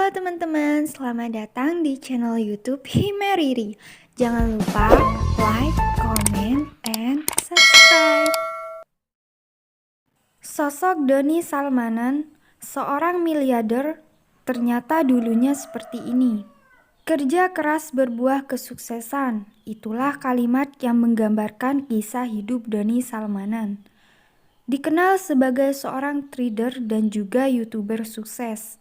Halo teman-teman, selamat datang di channel YouTube Himeriri. Jangan lupa like, comment, and subscribe. Sosok Doni Salmanan, seorang miliarder, ternyata dulunya seperti ini. Kerja keras berbuah kesuksesan, itulah kalimat yang menggambarkan kisah hidup Doni Salmanan. Dikenal sebagai seorang trader dan juga YouTuber sukses.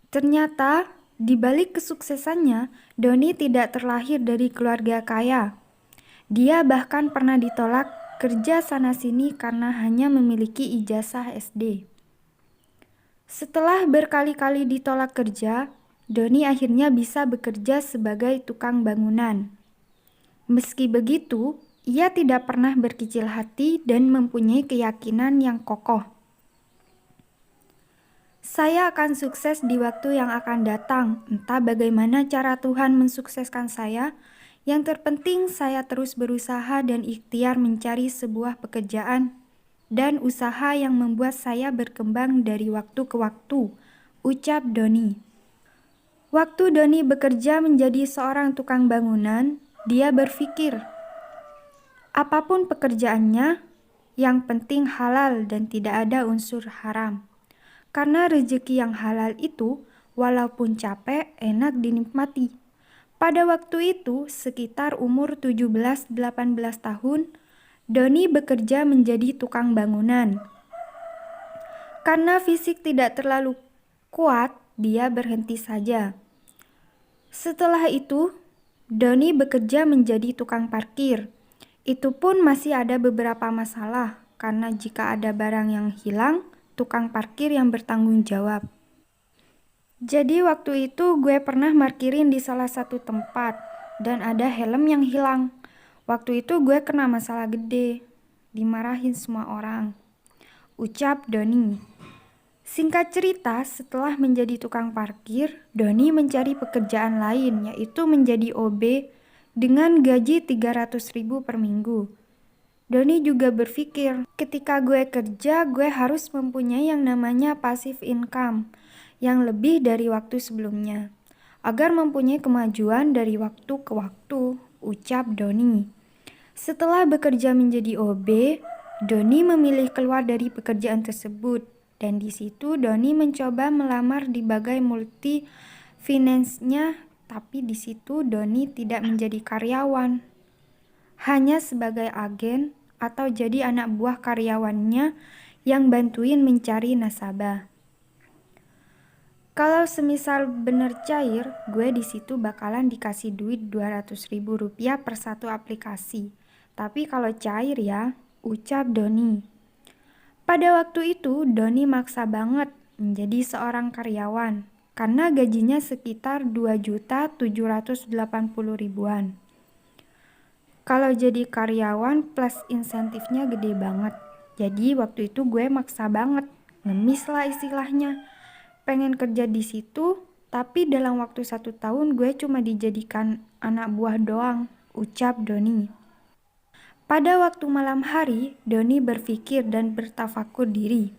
Ternyata, di balik kesuksesannya, Doni tidak terlahir dari keluarga kaya. Dia bahkan pernah ditolak kerja sana-sini karena hanya memiliki ijazah SD. Setelah berkali-kali ditolak kerja, Doni akhirnya bisa bekerja sebagai tukang bangunan. Meski begitu, ia tidak pernah berkecil hati dan mempunyai keyakinan yang kokoh. Saya akan sukses di waktu yang akan datang. Entah bagaimana cara Tuhan mensukseskan saya. Yang terpenting saya terus berusaha dan ikhtiar mencari sebuah pekerjaan dan usaha yang membuat saya berkembang dari waktu ke waktu, ucap Doni. Waktu Doni bekerja menjadi seorang tukang bangunan, dia berpikir, apapun pekerjaannya, yang penting halal dan tidak ada unsur haram. Karena rezeki yang halal itu, walaupun capek, enak dinikmati. Pada waktu itu, sekitar umur 17-18 tahun, Doni bekerja menjadi tukang bangunan. Karena fisik tidak terlalu kuat, dia berhenti saja. Setelah itu, Doni bekerja menjadi tukang parkir. Itu pun masih ada beberapa masalah, karena jika ada barang yang hilang, tukang parkir yang bertanggung jawab. Jadi waktu itu gue pernah parkirin di salah satu tempat dan ada helm yang hilang. Waktu itu gue kena masalah gede, dimarahin semua orang, ucap Doni. Singkat cerita, setelah menjadi tukang parkir, Doni mencari pekerjaan lain, yaitu menjadi OB dengan gaji 300.000 per minggu. Doni juga berpikir, ketika gue kerja, gue harus mempunyai yang namanya passive income yang lebih dari waktu sebelumnya, agar mempunyai kemajuan dari waktu ke waktu, ucap Doni. Setelah bekerja menjadi OB, Doni memilih keluar dari pekerjaan tersebut, dan di situ Doni mencoba melamar di bagai multi finance-nya, tapi di situ Doni tidak menjadi karyawan, hanya sebagai agen atau jadi anak buah karyawannya yang bantuin mencari nasabah. Kalau semisal bener cair, gue di situ bakalan dikasih duit 200.000 rupiah per satu aplikasi. Tapi kalau cair ya, ucap Doni. Pada waktu itu, Doni maksa banget menjadi seorang karyawan karena gajinya sekitar 2.780.000-an. Kalau jadi karyawan plus insentifnya gede banget. Jadi waktu itu gue maksa banget, ngemis lah istilahnya. Pengen kerja di situ, tapi dalam waktu 1 tahun gue cuma dijadikan anak buah doang, ucap Doni. Pada waktu malam hari, Doni berpikir dan bertafakur diri.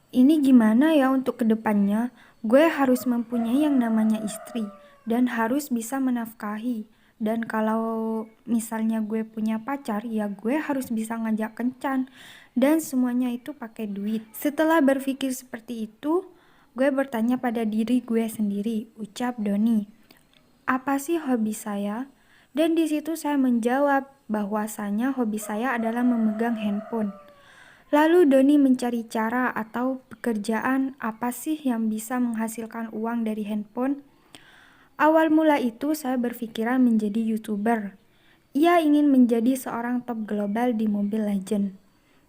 Ini gimana ya untuk kedepannya? Gue harus mempunyai yang namanya istri dan harus bisa menafkahi. Dan kalau misalnya gue punya pacar, ya gue harus bisa ngajak kencan. Dan semuanya itu pakai duit. Setelah berpikir seperti itu, gue bertanya pada diri gue sendiri, ucap Doni. Apa sih hobi saya? Dan di situ saya menjawab bahwasanya hobi saya adalah memegang handphone. Lalu Doni mencari cara atau pekerjaan apa sih yang bisa menghasilkan uang dari handphone. Awal mula itu saya berpikiran menjadi YouTuber. Ia ingin menjadi seorang top global di Mobile Legends.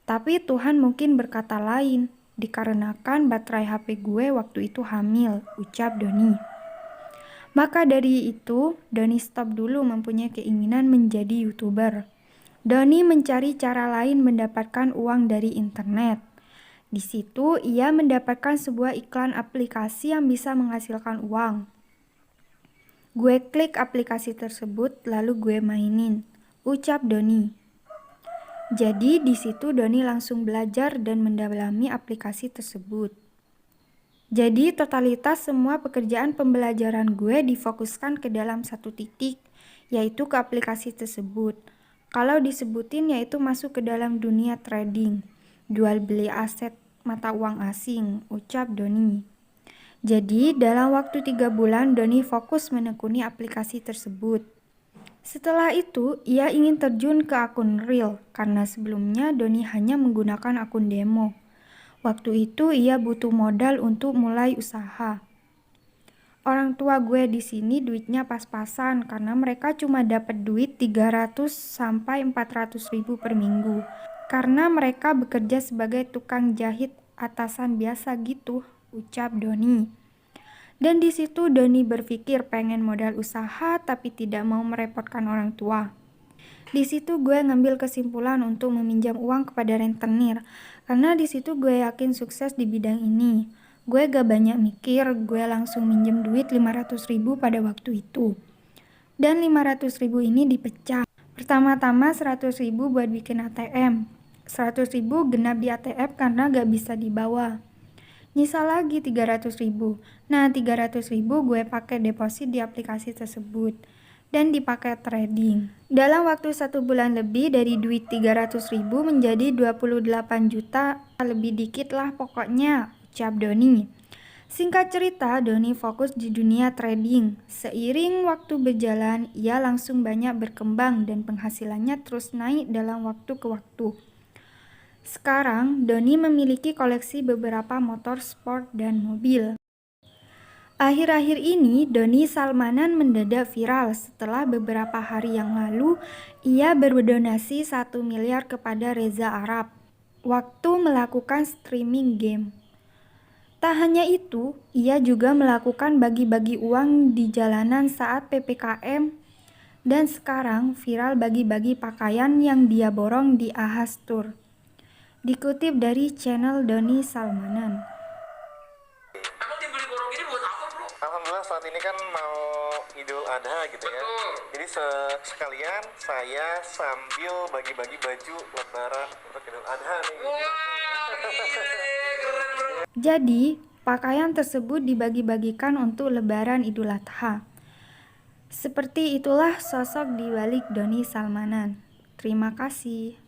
Tapi Tuhan mungkin berkata lain, dikarenakan baterai HP gue waktu itu hamil, ucap Doni. Maka dari itu, Doni stop dulu mempunyai keinginan menjadi YouTuber. Doni mencari cara lain mendapatkan uang dari internet. Di situ ia mendapatkan sebuah iklan aplikasi yang bisa menghasilkan uang. Gue klik aplikasi tersebut lalu gue mainin, ucap Doni. Jadi di situ Doni langsung belajar dan mendalami aplikasi tersebut. Jadi totalitas semua pekerjaan pembelajaran gue difokuskan ke dalam satu titik, yaitu ke aplikasi tersebut. Kalau disebutin yaitu masuk ke dalam dunia trading, jual beli aset mata uang asing, ucap Doni. Jadi dalam waktu 3 bulan Doni fokus menekuni aplikasi tersebut. Setelah itu, ia ingin terjun ke akun real karena sebelumnya Doni hanya menggunakan akun demo. Waktu itu ia butuh modal untuk mulai usaha. Orang tua gue di sini duitnya pas-pasan karena mereka cuma dapat duit 300 sampai 400 ribu per minggu. Karena mereka bekerja sebagai tukang jahit atasan biasa gitu, ucap Doni. Dan di situ Doni berpikir pengen modal usaha tapi tidak mau merepotkan orang tua. Di situ gue ngambil kesimpulan untuk meminjam uang kepada rentenir, karena di situ gue yakin sukses di bidang ini. Gue gak banyak mikir, gue langsung minjem duit 500 ribu pada waktu itu. Dan 500 ribu ini dipecah. Pertama-tama 100 ribu buat bikin ATM. 100 ribu genap di ATM karena gak bisa dibawa. Nyisa lagi 300 ribu. Nah 300 ribu gue pakai deposit di aplikasi tersebut dan dipakai trading. Dalam waktu 1 bulan lebih dari duit 300 ribu menjadi 28 juta, lebih dikit lah pokoknya, ucap Doni. Singkat cerita, Doni fokus di dunia trading. Seiring waktu berjalan, ia langsung banyak berkembang dan penghasilannya terus naik dalam waktu ke waktu. Sekarang, Doni memiliki koleksi beberapa motor sport dan mobil. Akhir-akhir ini, Doni Salmanan mendadak viral setelah beberapa hari yang lalu ia berdonasi 1 miliar kepada Reza Arab waktu melakukan streaming game. Tak hanya itu, ia juga melakukan bagi-bagi uang di jalanan saat PPKM dan sekarang viral bagi-bagi pakaian yang dia borong di Ahas Tour. Dikutip dari channel Doni Salmanan. Emang dibeli borong ini buat apa, bro? Alhamdulillah saat ini kan mau Idul Adha gitu ya. Betul. Jadi sekalian saya sambil bagi-bagi baju lebaran untuk Idul Adha nih. Wah, gile, keren, bro. Jadi, pakaian tersebut dibagi-bagikan untuk Lebaran Idul Adha. Seperti itulah sosok di balik Doni Salmanan. Terima kasih.